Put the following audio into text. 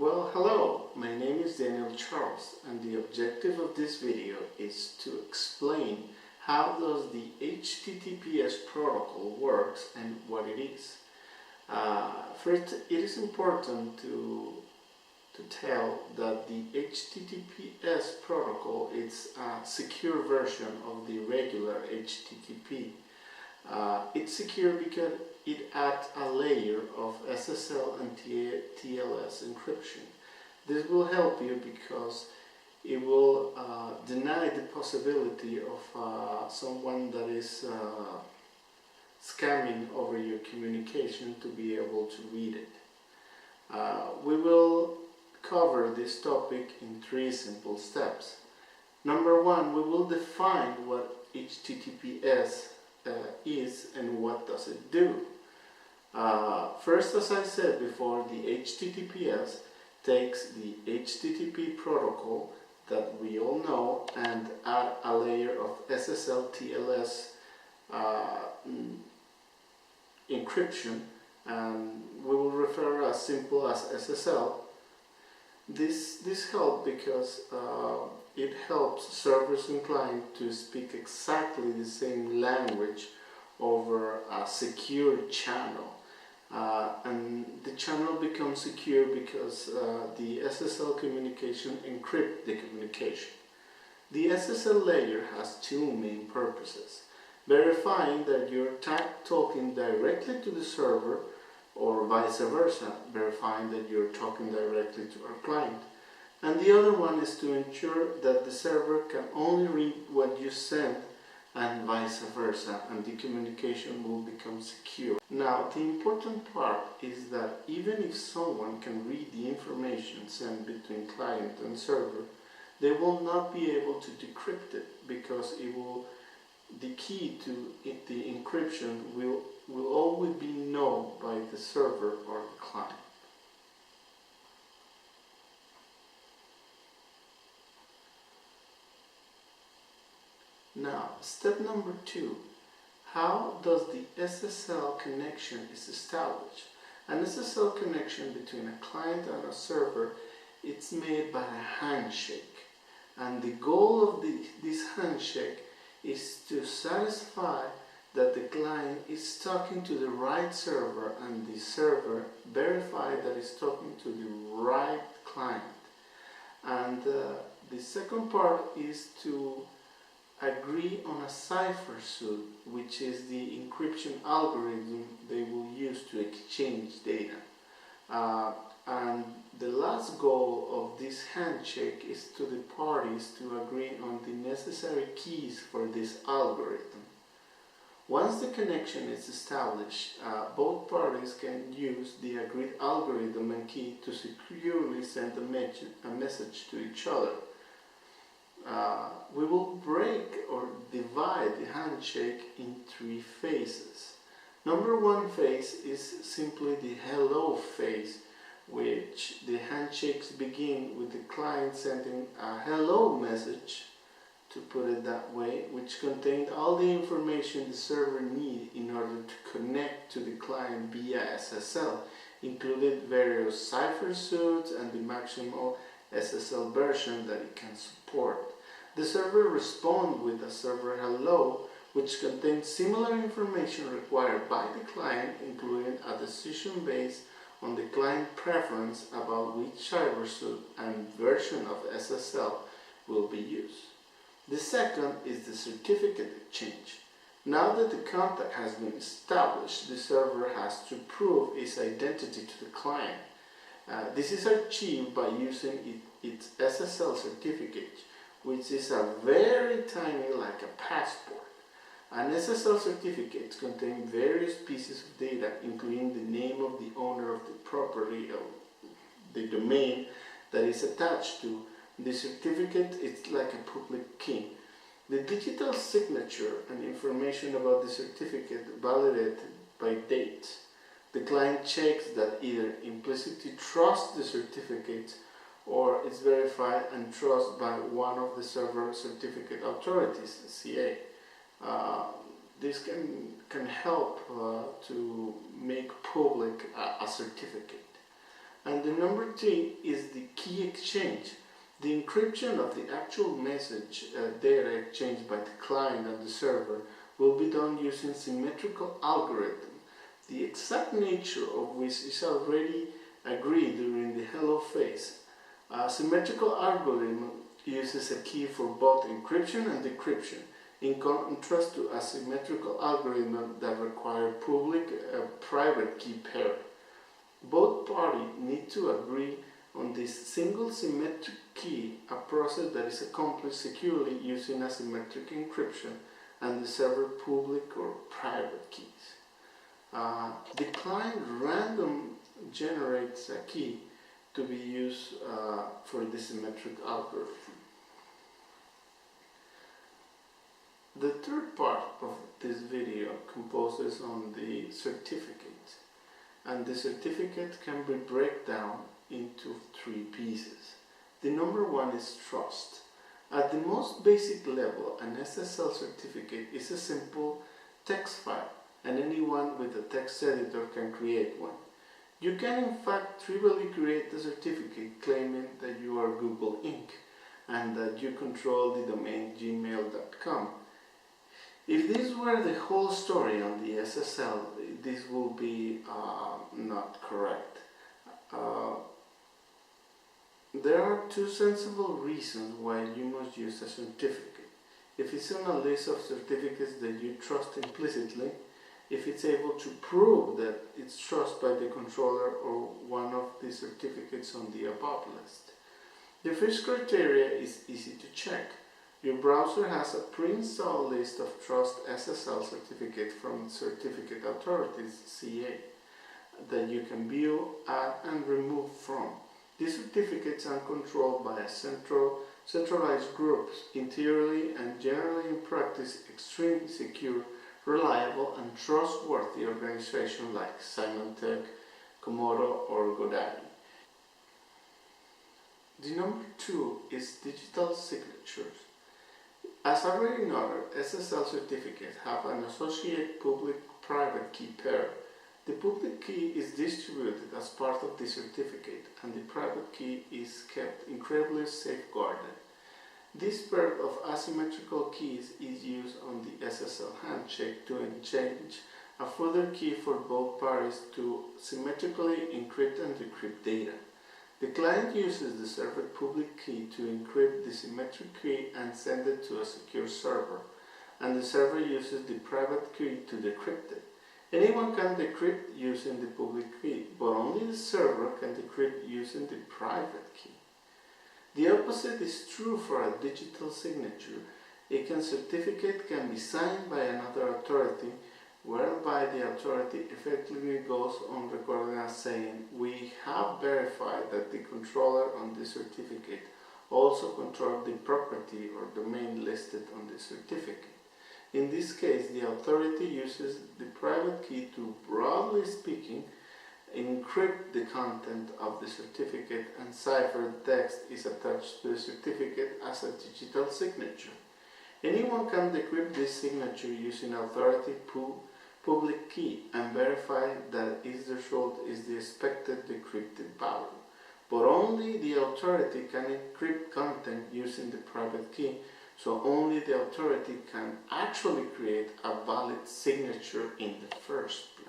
Well, hello, my name is Daniel Charles, and the objective of this video is to explain how does the HTTPS protocol works and what it is. First, it is important to tell that the HTTPS protocol is a secure version of the regular HTTP. It's secure because it adds a layer of SSL and TLS encryption. This will help you because it will deny the possibility of someone that is scamming over your communication to be able to read it. We will cover this topic in 3 simple steps. Number 1, we will define what HTTPS is and what does it do. First, as I said before, the HTTPS takes the HTTP protocol that we all know and add a layer of SSL TLS encryption, and we will refer as simple as SSL. This helps because it helps servers and clients to speak exactly the same language over a secure channel. And the channel becomes secure because the SSL communication encrypts the communication. The SSL layer has 2 main purposes: verifying that you're talking directly to the server, or vice versa, verifying that you're talking directly to our client. And the other one is to ensure that the server can only read what you send, and vice versa, and the communication will become secure. Now, the important part is that even if someone can read the information sent between client and server, they will not be able to decrypt it because the key to the encryption will always be known by the server or the client. Now, step number 2. How does the SSL connection is established? An SSL connection between a client and a server, it's made by a handshake. And the goal of this handshake is to satisfy that the client is talking to the right server and the server verify that it's talking to the right client. And the second part is to agree on a cipher suit, which is the encryption algorithm they will use to exchange data. And the last goal of this handshake is to the parties to agree on the necessary keys for this algorithm. Once the connection is established, both parties can use the agreed algorithm and key to securely send a message to each other. We will break or divide the handshake in 3 phases. Number 1 phase is simply the hello phase, which the handshakes begin with the client sending a hello message, to put it that way, which contains all the information the server needs in order to connect to the client via SSL, including various cipher suits and the maximal SSL version that it can support. The server responds with a server hello, which contains similar information required by the client, including a decision based on the client preference about which cipher suit and version of SSL will be used. The second is the certificate exchange. Now that the contact has been established, the server has to prove its identity to the client. This is achieved by using its SSL certificate, which is a very tiny, like a passport. An SSL certificate contains various pieces of data, including the name of the owner of the property, of the domain that is attached to. The certificate is like a public key. The digital signature and information about the certificate validated by date. The client checks that either implicitly trusts the certificate or is verified and trusted by one of the server certificate authorities, CA. This can help to make public a certificate. And the number 3 is the key exchange. The encryption of the actual message data exchanged by the client and the server will be done using symmetrical algorithm, the exact nature of which is already agreed during the hello phase. A symmetrical algorithm uses a key for both encryption and decryption, in contrast to a symmetrical algorithm that requires public-private key pair. Both parties need to agree on this single symmetric key, a process that is accomplished securely using asymmetric encryption and the server public or private keys. The client random generates a key to be used for the symmetric algorithm. The third part of this video composes on the certificate, and the certificate can be broken down into 3 pieces. The number 1 is trust. At the most basic level, an SSL certificate is a simple text file, and anyone with a text editor can create one. You can in fact trivially create the certificate claiming that you are Google Inc. and that you control the domain gmail.com. If this were the whole story on the SSL, this will be not correct. There are 2 sensible reasons why you must use a certificate. If it's on a list of certificates that you trust implicitly, if it's able to prove that it's trusted by the controller or one of the certificates on the above list. The first criteria is easy to check. Your browser has a pre-installed list of Trust SSL certificates from Certificate Authorities, CA, that you can view, add, and remove from. These certificates are controlled by a centralized groups, in theory and generally in practice extremely secure, reliable, and trustworthy organizations like Symantec, Komodo, or Godaddy. The number 2 is digital signatures. As already noted, SSL certificates have an associated public-private key pair. The public key is distributed as part of the certificate, and the private key is kept incredibly safeguarded. This pair of asymmetrical keys is used on the SSL handshake to exchange a further key for both parties to symmetrically encrypt and decrypt data. The client uses the server public key to encrypt the symmetric key and send it to a secure server, and the server uses the private key to decrypt it. Anyone can decrypt using the public key, but only the server can decrypt using the private key. The opposite is true for a digital signature. A certificate can be signed by another authority, whereby the authority effectively goes on recording as saying, "We have verified that the controller on the certificate also controls the property or domain listed on the certificate." In this case, the authority uses the private key to, broadly speaking, encrypt the content of the certificate, and ciphered text is attached to the certificate as a digital signature. Anyone can decrypt this signature using authority public key and verify that its result is the expected decrypted value. But only the authority can encrypt content using the private key, so only the authority can actually create a valid signature in the first place.